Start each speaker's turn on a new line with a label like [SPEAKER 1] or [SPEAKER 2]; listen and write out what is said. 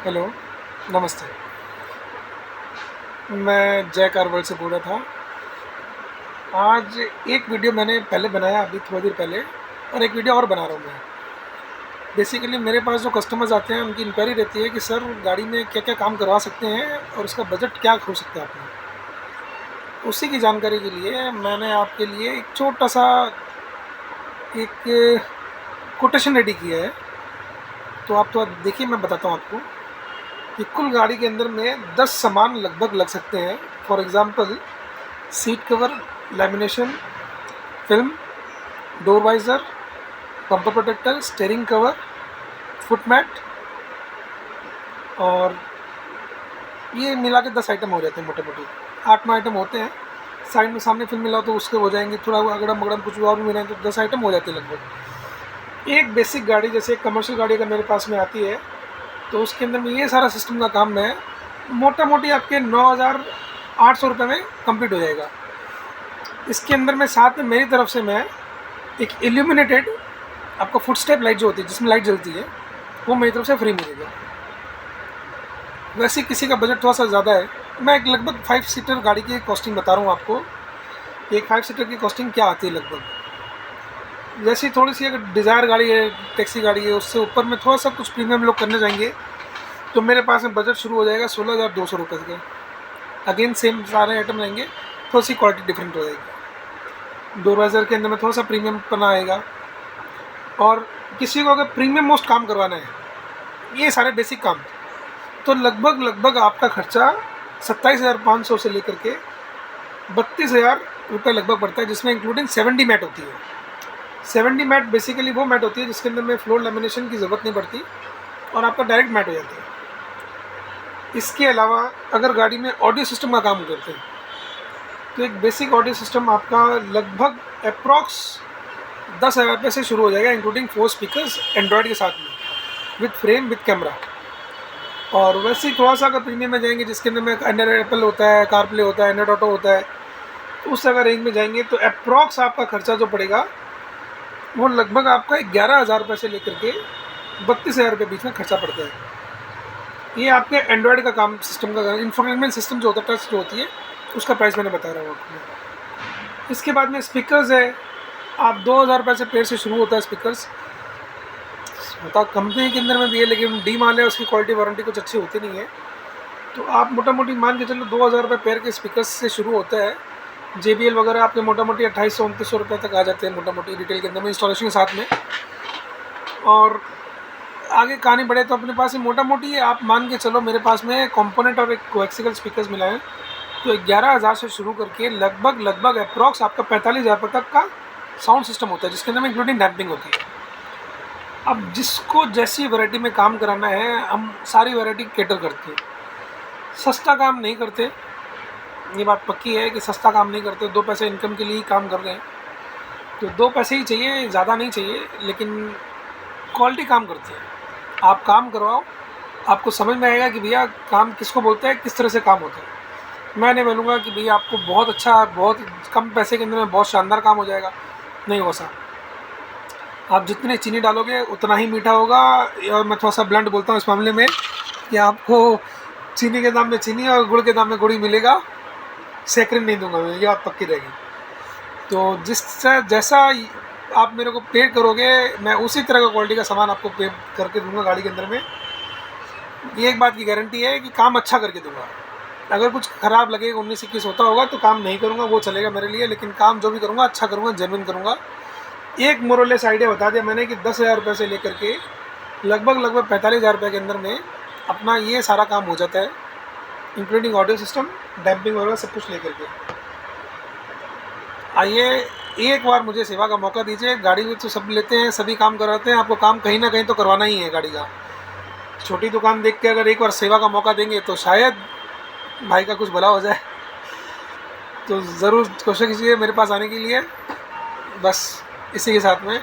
[SPEAKER 1] Hello, नमस्ते। मैं जय कार वर्ल्ड से बोल रहा था। आज एक वीडियो मैंने पहले बनाया अभी थोड़ी देर पहले और एक वीडियो और बना रहा हूँ मैं। बेसिकली मेरे पास जो कस्टमर्स आते हैं उनकी इंक्वायरी रहती है कि सर गाड़ी में क्या-क्या काम करवा सकते हैं और उसका बजट क्या हो सकता है अपना। उसी की जानकारी के लिए मैंने आपके लिए एक छोटा-सा एक कोटेशन रेडी किया है। तो आप थोड़ा देखिए, मैं बताता हूँ आपको कि कुल गाड़ी के अंदर में 10 सामान लगभग लग सकते हैं। For example seat cover, lamination film, door visor, bumper protector, steering cover, foot mat और ये मिला के 10 आइटम हो जाते हैं मोटे-मोटे। 8-9 आइटम होते हैं। साइड में सामने फिल्म मिलाओ तो उसके हो जाएँगे, थोड़ा अगड़म-बगड़म कुछ और भी मिलाएँ तो 10 आइटम हो जाते हैं लगभग। एक बेसिक गाड़ी जैसे कमर्शियल गाड़ी अगर मेरे पास में आती है, तो उसके अंदर में ये सारा सिस्टम का काम है, मोटा-मोटी आपके 9,800 रुपये में कंप्लीट हो जाएगा। इसके अंदर में साथ में मेरी तरफ से मैं एक इल्यूमिनेटेड आपको फुट स्टेप लाइट जो होती है जिसमें लाइट जलती है, वो मेरी तरफ से फ्री मिलेगा। वैसे किसी का बजट थोड़ा सा ज़्यादा है, मैं एक लगभग 5 सीटर गाड़ी की कॉस्टिंग बता रहा हूँ आपको। एक 5 सीटर की कॉस्टिंग क्या आती है लगभग। वैसे थोड़ी सी अगर डिज़ायर गाड़ी है, टैक्सी गाड़ी है, उससे ऊपर में थोड़ा सा कुछ प्रीमियम लोग करने जाएंगे तो मेरे पास में बजट शुरू हो जाएगा 16,200 रुपये से। अगेन सेम सारे आइटम रहेंगे, थोड़ी सी क्वालिटी डिफरेंट हो जाएगी। डोर वाइज़र के अंदर में थोड़ा सा प्रीमियम पना आएगा। और किसी को अगर प्रीमियम मोस्ट काम करवाना है, ये सारे बेसिक काम, तो लगभग आपका खर्चा 27,500 से लेकर के 32,000 रुपये लगभग पड़ता है, जिसमें इंक्लूडिंग 70 मैट होती है। 70 मैट बेसिकली वो मैट होती है जिसके अंदर में फ्लोर लेमिनेशन की ज़रूरत नहीं पड़ती और आपका डायरेक्ट मैट हो जाता है। इसके अलावा अगर गाड़ी में ऑडियो सिस्टम का काम करते हैं तो एक बेसिक ऑडियो सिस्टम आपका लगभग अप्रॉक्स 10,000 रुपये से शुरू हो जाएगा, इंक्लूडिंग 4 स्पीकर्स एंड्रॉयड के साथ में, विद फ्रेम विद कैमरा। और वैसे ही थोड़ा सा अगर प्रीमियम में जाएंगे जिसके अंदर में एंड्रॉयड एप्पल होता है, कारप्ले होता है, एंड्रॉयड ऑटो होता है, तो उस अगर रेंज में जाएंगे तो अप्रॉक्स आपका खर्चा जो पड़ेगा वो लगभग आपका 11,000 रुपये से लेकर के 32,000 रुपये बीच में खर्चा पड़ता है। ये आपके एंड्रॉयड का काम सिस्टम का इंफोटेनमेंट सिस्टम जो होता है, टच जो होती है, उसका प्राइस मैंने बता रहा हूँ आपको। इसके बाद में स्पीकर्स है, आप 2,000 रुपये से पेड़ से शुरू होता है स्पीकर्स। होता कंपनी के अंदर में भी है लेकिन डी माल है, उसकी क्वालिटी वारंटी कुछ अच्छी होती नहीं है। तो आप मोटा मोटी मान के चलो 2,000 रुपये पेयर के स्पीकर्स से शुरू होता है। JBL वगैरह आपके मोटा मोटी 2,800-2,900 रुपये तक आ जाते हैं मोटा मोटी रिटेल के अंदर में इंस्टॉलेशन के साथ में। और आगे कहानी बढ़े तो अपने पास ही मोटा मोटी आप मान के चलो मेरे पास में कंपोनेंट और एक कोएक्सियल स्पीकर्स मिलाएं तो 11,000 से शुरू करके लगभग अप्रॉक्स आपका 45,000 रुपये तक का साउंड सिस्टम होता है, जिसके अंदर में इंक्लूडिंग डैम्पिंग होती है। अब जिसको जैसी वैरायटी में काम कराना है हम सारी वैरायटी कैटर करते हैं, सस्ता काम नहीं करते। ये बात पक्की है कि सस्ता काम नहीं करते, 2 पैसे इनकम के लिए ही काम कर रहे हैं, तो 2 पैसे ही चाहिए, ज़्यादा नहीं चाहिए, लेकिन क्वालिटी काम करते हैं। आप काम करवाओ, आपको समझ में आएगा कि भैया काम किसको बोलते हैं, किस तरह से काम होता है। मैं नहीं बोलूँगा कि भैया आपको बहुत अच्छा, बहुत कम पैसे के अंदर में बहुत शानदार काम हो जाएगा, नहीं वैसा। आप जितनी चीनी डालोगे उतना ही मीठा होगा। और मैं थोड़ा सा ब्लंट बोलता हूँ इस मामले में कि आपको चीनी के दाम में चीनी और गुड़ के दाम में गुड़ ही मिलेगा, सेकंड नहीं दूंगा मैं, ये बात पक्की रहेगी। तो जिससे जैसा आप मेरे को पे करोगे मैं उसी तरह का क्वालिटी का सामान आपको पे करके दूंगा गाड़ी के अंदर में। ये एक बात की गारंटी है कि काम अच्छा करके दूंगा। अगर कुछ ख़राब लगेगा, 19-21 होता होगा तो काम नहीं करूँगा, वो चलेगा मेरे लिए, लेकिन काम जो भी करूँगा अच्छा करूँगा, जेन्युइन करूँगा। एक मोरलेस आइडिया बता दिया मैंने कि 10,000 रुपये से लेकर के लगभग 45,000 रुपये के अंदर में अपना ये सारा काम हो जाता है, इंक्लूडिंग ऑडियो सिस्टम, डैम्पिंग वगैरह सब कुछ लेकर के। आइए एक बार मुझे सेवा का मौका दीजिए। गाड़ी में तो सब लेते हैं, सभी काम कराते हैं, आपको काम कहीं ना कहीं तो करवाना ही है गाड़ी का। छोटी दुकान देख के अगर एक बार सेवा का मौका देंगे तो शायद भाई का कुछ भला हो जाए। तो ज़रूर कोशिश कीजिए मेरे पास आने के लिए। बस इसी के साथ में